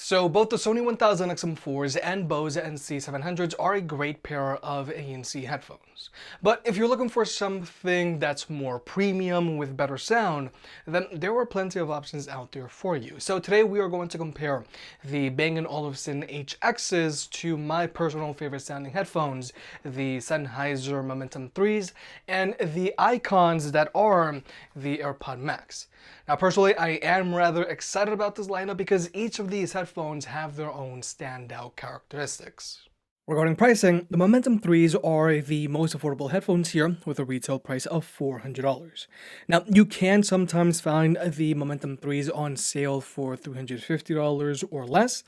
So both the Sony 1000 XM4s and Bose NC 700s are a great pair of ANC headphones. But if you're looking for something that's more premium with better sound, then there are plenty of options out there for you. So today we are going to compare the Bang and Olufsen HXs to my personal favorite sounding headphones, the Sennheiser Momentum 3s, and the icons that are the AirPods Max. Now personally, I am rather excited about this lineup because each of these headphones have their own standout characteristics. Regarding pricing, the Momentum 3s are the most affordable headphones here with a retail price of $400. Now, you can sometimes find the Momentum 3s on sale for $350 or less,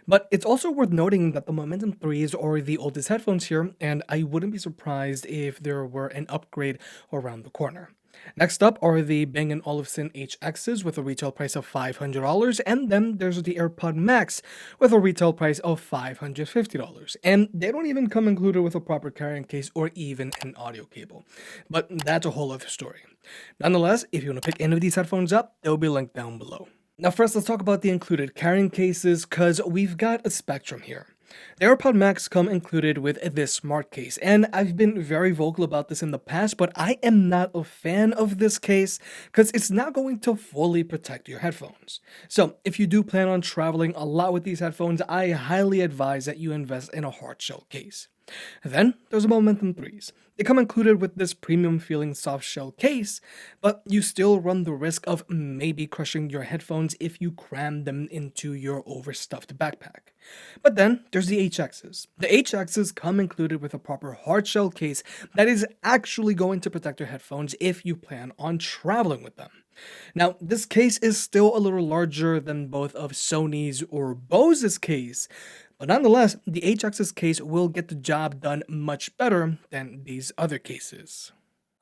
but it's also worth noting that the Momentum 3s are the oldest headphones here, and I wouldn't be surprised if there were an upgrade around the corner. Next up are the Bang and Olufsen HXs with a retail price of $500, and then there's the AirPods Max with a retail price of $550. And they don't even come included with a proper carrying case or even an audio cable. But that's a whole other story. Nonetheless, if you want to pick any of these headphones up, they'll be linked down below. Now first, let's talk about the included carrying cases, because we've got a spectrum here. The AirPods Max come included with this smart case, and I've been very vocal about this in the past, but I am not a fan of this case because it's not going to fully protect your headphones. So if you do plan on traveling a lot with these headphones, I highly advise that you invest in a hard shell case. Then there's the Momentum 3s. They come included with this premium feeling soft shell case, but you still run the risk of maybe crushing your headphones if you cram them into your overstuffed backpack. But then there's the HXs. The HXs come included with a proper hard shell case that is actually going to protect your headphones if you plan on traveling with them. Now, this case is still a little larger than both of Sony's or Bose's case, but nonetheless, the HX's case will get the job done much better than these other cases.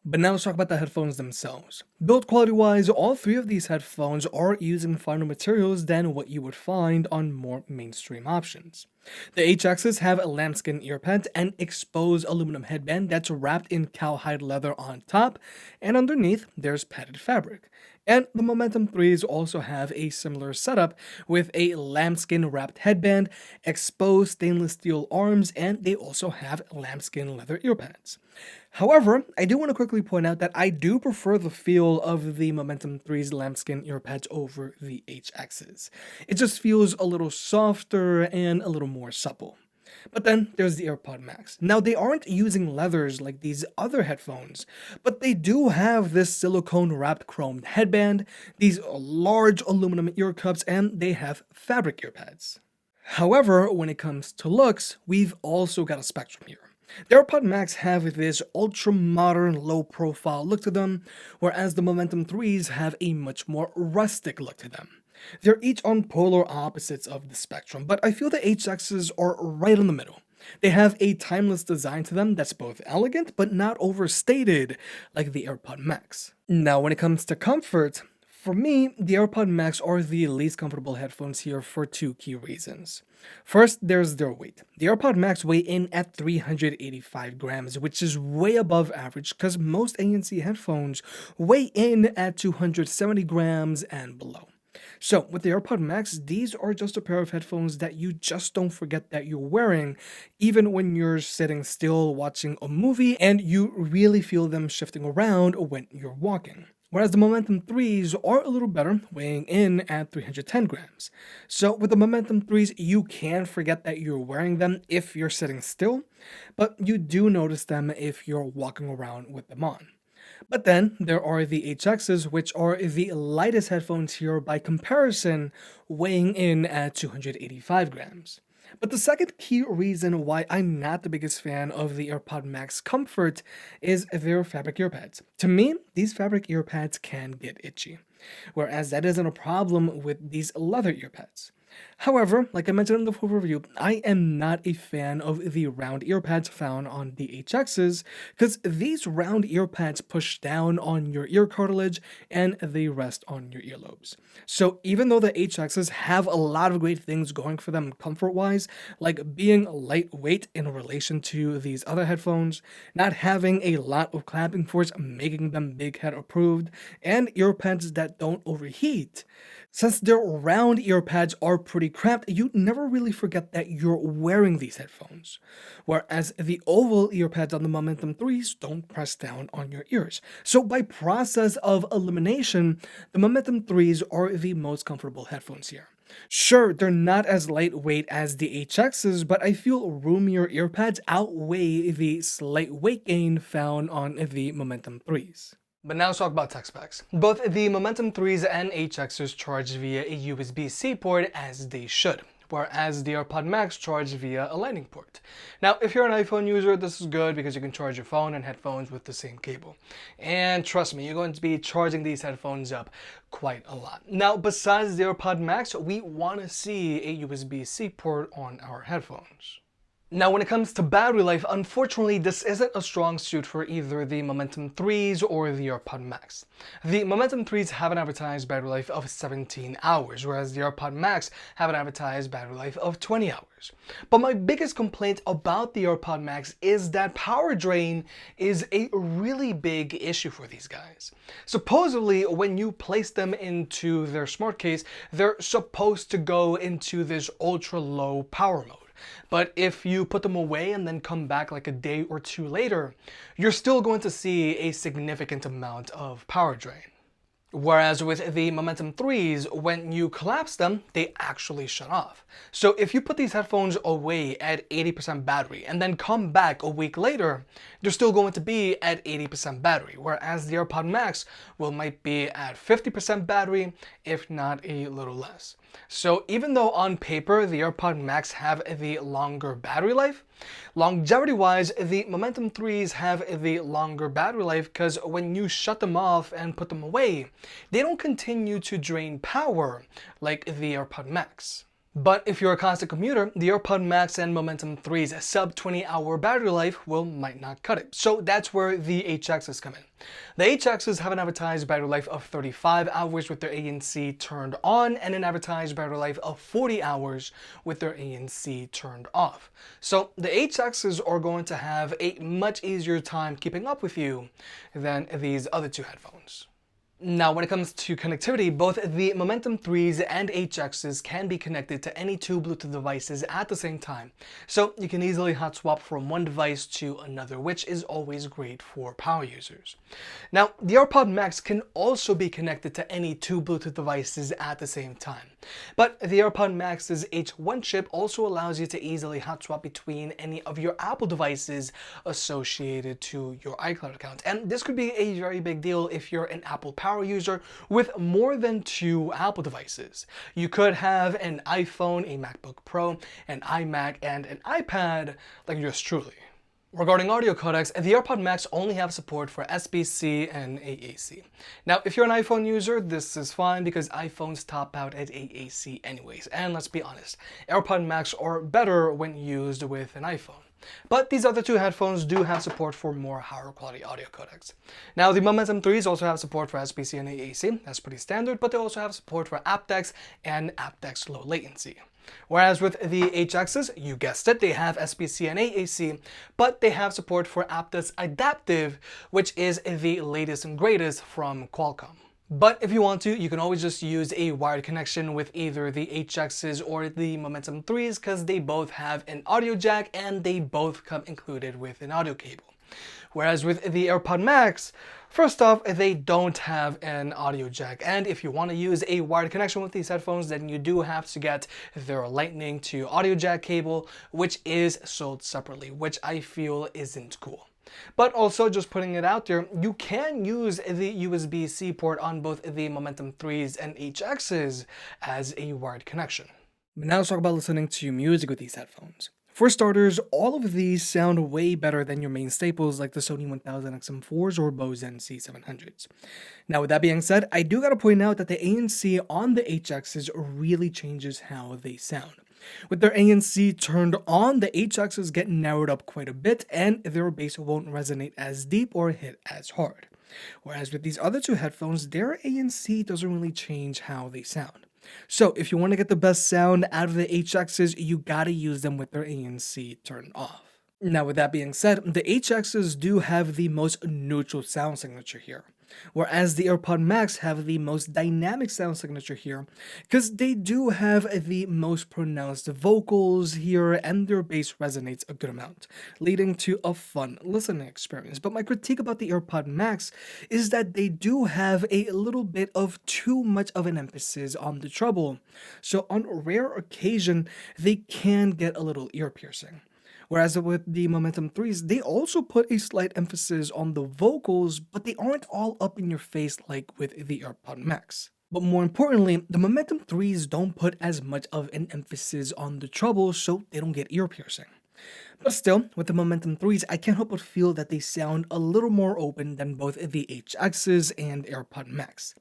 But now let's talk about the headphones themselves. Build quality wise, all three of these headphones are using finer materials than what you would find on more mainstream options. The HXs have a lambskin earpads and exposed aluminum headband that's wrapped in cowhide leather on top, and underneath there's padded fabric. And the Momentum 3s also have a similar setup with a lambskin wrapped headband, exposed stainless steel arms, and they also have lambskin leather earpads. However, I do want to quickly point out that I do prefer the feel of the Momentum 3's lambskin earpads over the HXs. It just feels a little softer and a little more supple. But then there's the AirPods Max. Now, they aren't using leathers like these other headphones, but they do have this silicone wrapped chromed headband, these large aluminum ear cups, and they have fabric earpads. However, when it comes to looks, we've also got a spectrum here. The AirPods Max have this ultra-modern, low-profile look to them, whereas the Momentum 3s have a much more rustic look to them. They're each on polar opposites of the spectrum, but I feel the HXs are right in the middle. They have a timeless design to them that's both elegant but not overstated like the AirPods Max. Now when it comes to comfort, for me, the AirPods Max are the least comfortable headphones here for two key reasons. First, there's their weight. The AirPods Max weigh in at 385 grams, which is way above average because most ANC headphones weigh in at 270 grams and below. So with the AirPods Max, these are just a pair of headphones that you just don't forget that you're wearing, even when you're sitting still watching a movie and you really feel them shifting around when you're walking. Whereas the Momentum 3s are a little better, weighing in at 310 grams. So with the Momentum 3s, you can forget that you're wearing them if you're sitting still, but you do notice them if you're walking around with them on. But then there are the HXs, which are the lightest headphones here by comparison, weighing in at 285 grams. But the second key reason why I'm not the biggest fan of the AirPods Max comfort is their fabric earpads. To me, these fabric earpads can get itchy, whereas that isn't a problem with these leather earpads. However, like I mentioned in the full review, I am not a fan of the round earpads found on the HXs because these round earpads push down on your ear cartilage and they rest on your earlobes. So even though the HXs have a lot of great things going for them comfort-wise, like being lightweight in relation to these other headphones, not having a lot of clamping force making them big head approved, and earpads that don't overheat, Since their round earpads are pretty cramped, you never really forget that you're wearing these headphones. Whereas the oval earpads on the Momentum 3s don't press down on your ears. So by process of elimination, the Momentum 3s are the most comfortable headphones here. Sure, they're not as lightweight as the HXs, but I feel roomier earpads outweigh the slight weight gain found on the Momentum 3s. But now let's talk about tech specs. Both the Momentum 3s and HXs charge via a USB-C port, as they should, whereas the AirPods Max charge via a lightning port. Now, if you're an iPhone user, this is good because you can charge your phone and headphones with the same cable. And trust me, you're going to be charging these headphones up quite a lot. Now, besides the AirPods Max, we want to see a USB-C port on our headphones. Now, when it comes to battery life, unfortunately, this isn't a strong suit for either the Momentum 3s or the AirPods Max. The Momentum 3s have an advertised battery life of 17 hours, whereas the AirPods Max have an advertised battery life of 20 hours. But my biggest complaint about the AirPods Max is that power drain is a really big issue for these guys. Supposedly, when you place them into their smart case, they're supposed to go into this ultra low power mode. But if you put them away and then come back like a day or two later, you're still going to see a significant amount of power drain. Whereas with the Momentum 3s, when you collapse them, they actually shut off. So if you put these headphones away at 80% battery and then come back a week later, they're still going to be at 80% battery, whereas the AirPods Max might be at 50% battery, if not a little less. So even though on paper the AirPods Max have the longer battery life, longevity-wise, the Momentum 3s have the longer battery life because when you shut them off and put them away, they don't continue to drain power like the AirPods Max. But if you're a constant commuter, the AirPods Max and Momentum 3's sub 20-hour battery life might not cut it. So that's where the HXs come in. The HXs have an advertised battery life of 35 hours with their ANC turned on and an advertised battery life of 40 hours with their ANC turned off. So the HXs are going to have a much easier time keeping up with you than these other two headphones. Now, when it comes to connectivity, both the Momentum 3s and HXs can be connected to any two Bluetooth devices at the same time. So you can easily hot swap from one device to another, which is always great for power users. Now, the AirPods Max can also be connected to any two Bluetooth devices at the same time. But the AirPods Max's H1 chip also allows you to easily hot swap between any of your Apple devices associated to your iCloud account. And this could be a very big deal if you're an Apple power user with more than two Apple devices. You could have an iPhone, a MacBook Pro, an iMac, and an iPad like yours truly. Regarding audio codecs, the AirPods Max only have support for SBC and AAC. Now, if you're an iPhone user, this is fine because iPhones top out at AAC anyways. And let's be honest, AirPods Max are better when used with an iPhone. But these other two headphones do have support for more higher quality audio codecs. Now, the Momentum 3s also have support for SBC and AAC. That's pretty standard, but they also have support for aptX and aptX low latency. Whereas with the HXs, you guessed it, they have SBC and AAC, but they have support for aptX Adaptive, which is the latest and greatest from Qualcomm. But if you want to, you can always just use a wired connection with either the HXs or the Momentum 3s because they both have an audio jack and they both come included with an audio cable. Whereas with the AirPods Max, first off, they don't have an audio jack. And if you want to use a wired connection with these headphones, then you do have to get their Lightning to audio jack cable, which is sold separately, which I feel isn't cool. But also, just putting it out there, you can use the USB-C port on both the Momentum 3s and HXs as a wired connection. But now let's talk about listening to music with these headphones. For starters, all of these sound way better than your main staples like the Sony 1000 XM4s or Bose NC 700s. Now, with that being said, I do gotta point out that the ANC on the HXs really changes how they sound. With their ANC turned on, the HXs get narrowed up quite a bit and their bass won't resonate as deep or hit as hard. Whereas with these other two headphones, their ANC doesn't really change how they sound. So if you want to get the best sound out of the HXs, you gotta use them with their ANC turned off. Now, with that being said, the HXs do have the most neutral sound signature here. Whereas the AirPod Max have the most dynamic sound signature here, because they do have the most pronounced vocals here and their bass resonates a good amount, leading to a fun listening experience. But my critique about the AirPod Max is that they do have a little bit of too much of an emphasis on the treble. So on rare occasion, they can get a little ear piercing. Whereas with the Momentum 3s, they also put a slight emphasis on the vocals, but they aren't all up in your face like with the AirPod Max. But more importantly, the Momentum 3s don't put as much of an emphasis on the treble, so they don't get ear piercing. But still, with the Momentum 3s, I can't help but feel that they sound a little more open than both the HXs and AirPod Max.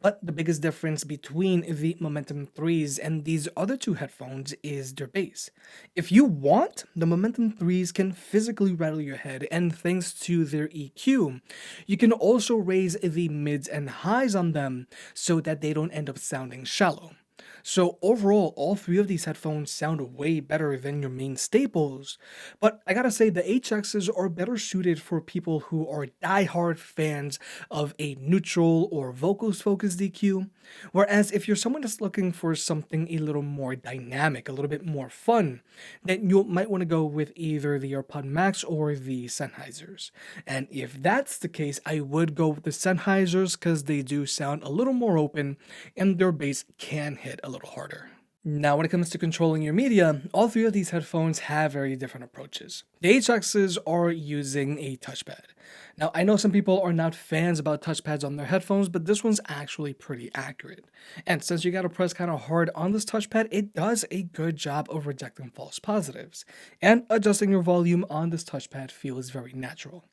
But the biggest difference between the Momentum 3s and these other two headphones is their bass. If you want, the Momentum 3s can physically rattle your head, and thanks to their EQ, you can also raise the mids and highs on them so that they don't end up sounding shallow. So overall, all three of these headphones sound way better than your main staples, but I gotta say the HXs are better suited for people who are diehard fans of a neutral or vocals focused EQ, whereas if you're someone that's looking for something a little more dynamic, a little bit more fun, then you might want to go with either the AirPod Max or the Sennheisers. And if that's the case, I would go with the Sennheisers because they do sound a little more open and their bass can hit a little harder. Now, when it comes to controlling your media, all three of these headphones have very different approaches. The HXs are using a touchpad. Now, I know some people are not fans about touchpads on their headphones, but this one's actually pretty accurate. And since you gotta press kind of hard on this touchpad, it does a good job of rejecting false positives. And adjusting your volume on this touchpad feels very natural.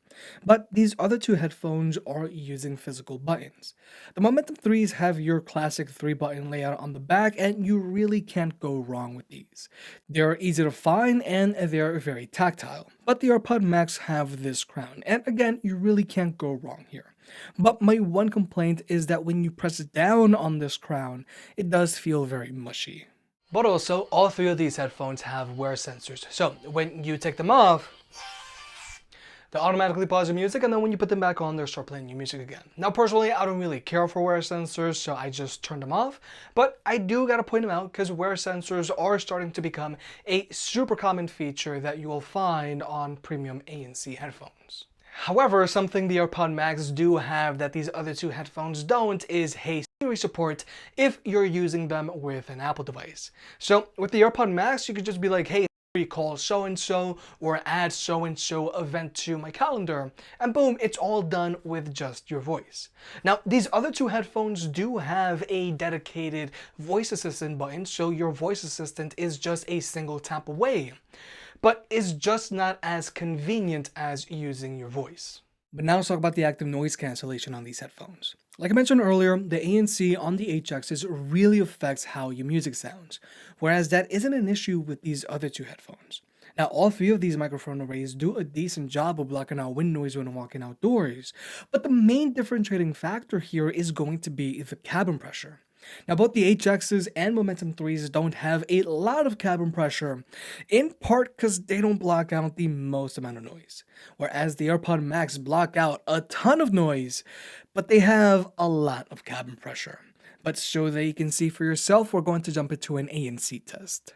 But these other two headphones are using physical buttons. The Momentum 3s have your classic 3-button layout on the back, and you really can't go wrong with these. They're easy to find and they're very tactile. But the AirPod Max have this crown, and again, you really can't go wrong here. But my one complaint is that when you press down on this crown, it does feel very mushy. But also, all three of these headphones have wear sensors, so when you take them off, they automatically pause the music, and then when you put them back on, they'll start playing your music again. Now, personally, I don't really care for wear sensors, so I just turned them off, but I do gotta point them out because wear sensors are starting to become a super common feature that you will find on premium ANC headphones. However, something the AirPod Max do have that these other two headphones don't is Hey Siri support if you're using them with an Apple device. So with the AirPod Max, you could just be like, hey, call so-and-so or add so-and-so event to my calendar, and boom, it's all done with just your voice. Now, these other two headphones do have a dedicated voice assistant button, so your voice assistant is just a single tap away, but is just not as convenient as using your voice. But now let's talk about the active noise cancellation on these headphones. Like I mentioned earlier, the ANC on the HXs really affects how your music sounds, whereas that isn't an issue with these other two headphones. Now, all three of these microphone arrays do a decent job of blocking out wind noise when walking outdoors, but the main differentiating factor here is going to be the cabin pressure. Now, both the HXs and Momentum 3s don't have a lot of cabin pressure, in part because they don't block out the most amount of noise, whereas the AirPod Max block out a ton of noise, but they have a lot of cabin pressure. But so that you can see for yourself, we're going to jump into an ANC test.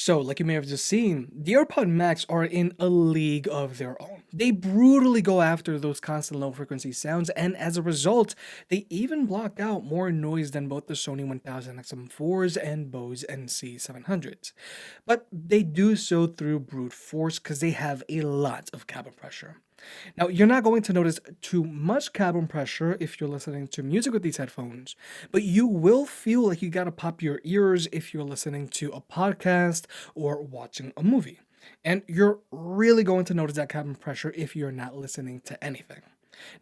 So, like you may have just seen, the AirPod Max are in a league of their own. They brutally go after those constant low frequency sounds, and as a result, they even block out more noise than both the Sony 1000 XM4s and Bose NC 700s. But they do so through brute force because they have a lot of cabin pressure. Now, you're not going to notice too much cabin pressure if you're listening to music with these headphones, but you will feel like you gotta pop your ears if you're listening to a podcast or watching a movie. And you're really going to notice that cabin pressure if you're not listening to anything.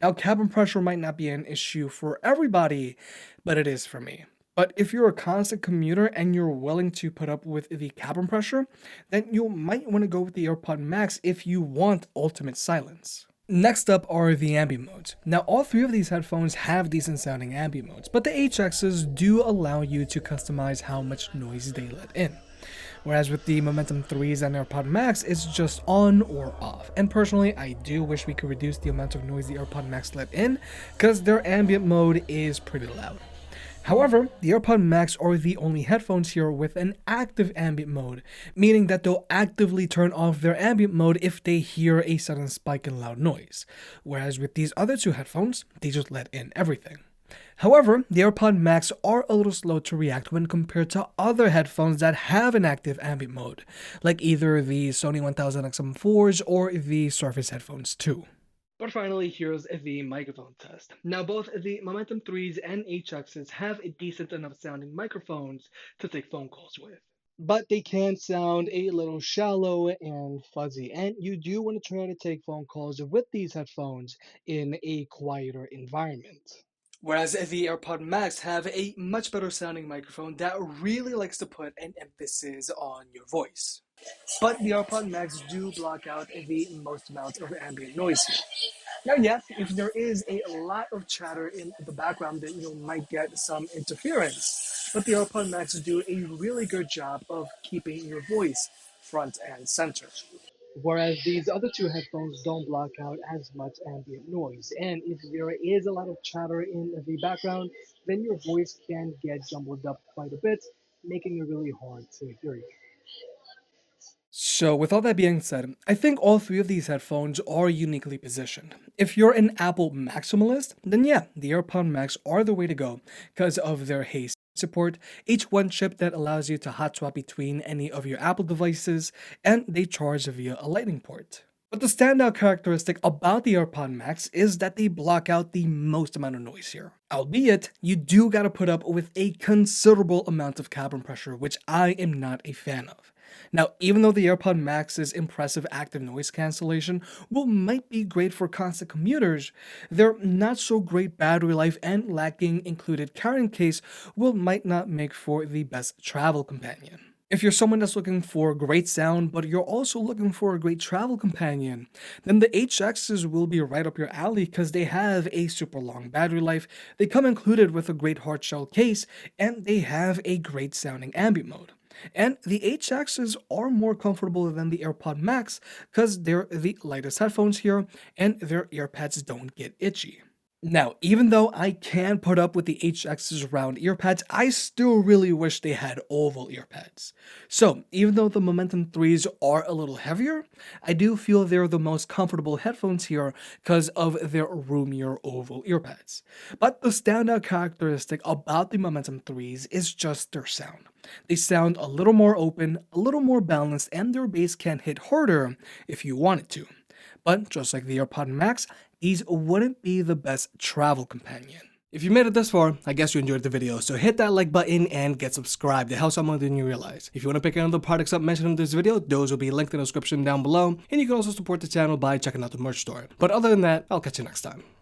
Now, cabin pressure might not be an issue for everybody, but it is for me. But if you're a constant commuter and you're willing to put up with the cabin pressure, then you might want to go with the AirPod Max if you want ultimate silence. Next up are the ambient modes. Now, all three of these headphones have decent sounding ambient modes, but the HXs do allow you to customize how much noise they let in. Whereas with the Momentum 3s and AirPod Max, it's just on or off. And personally, I do wish we could reduce the amount of noise the AirPod Max let in, because their ambient mode is pretty loud. However, the AirPod Max are the only headphones here with an active ambient mode, meaning that they'll actively turn off their ambient mode if they hear a sudden spike in loud noise, whereas with these other two headphones, they just let in everything. However, the AirPod Max are a little slow to react when compared to other headphones that have an active ambient mode, like either the Sony 1000 XM4s or the Surface headphones too. But finally, here's the microphone test. Now, both the Momentum 3s and HXs have a decent enough sounding microphones to take phone calls with. But they can sound a little shallow and fuzzy, and you do want to try to take phone calls with these headphones in a quieter environment. Whereas the AirPod Max have a much better sounding microphone that really likes to put an emphasis on your voice. But the AirPod Max do block out the most amount of ambient noise here. Now, yes, if there is a lot of chatter in the background, then you might get some interference. But the AirPod Max do a really good job of keeping your voice front and center. Whereas these other two headphones don't block out as much ambient noise. And if there is a lot of chatter in the background, then your voice can get jumbled up quite a bit, making it really hard to hear you. So with all that being said, I think all three of these headphones are uniquely positioned. If you're an Apple maximalist, then yeah, the AirPod Max are the way to go because of their haze support, H1 chip that allows you to hot swap between any of your Apple devices, and they charge via a lightning port. But the standout characteristic about the AirPod Max is that they block out the most amount of noise here. Albeit, you do gotta put up with a considerable amount of cabin pressure, which I am not a fan of. Now, even though the AirPod Max's impressive active noise cancellation might be great for constant commuters, their not so great battery life and lacking included carrying case might not make for the best travel companion. If you're someone that's looking for great sound, but you're also looking for a great travel companion, then the HXs will be right up your alley because they have a super long battery life, they come included with a great hard shell case, and they have a great sounding ambient mode. And the HXs are more comfortable than the AirPod Max because they're the lightest headphones here and their earpads don't get itchy. Now, even though I can put up with the HX's round earpads, I still really wish they had oval earpads. So, even though the Momentum 3s are a little heavier, I do feel they're the most comfortable headphones here because of their roomier oval earpads. But the standout characteristic about the Momentum 3s is just their sound. They sound a little more open, a little more balanced, and their bass can hit harder if you want it to. But just like the AirPod Max, these wouldn't be the best travel companion. If you made it this far, I guess you enjoyed the video, so hit that like button and get subscribed. It helps out more than you realize. If you want to pick any of the products up mentioned in this video, those will be linked in the description down below, and you can also support the channel by checking out the merch store. But other than that, I'll catch you next time.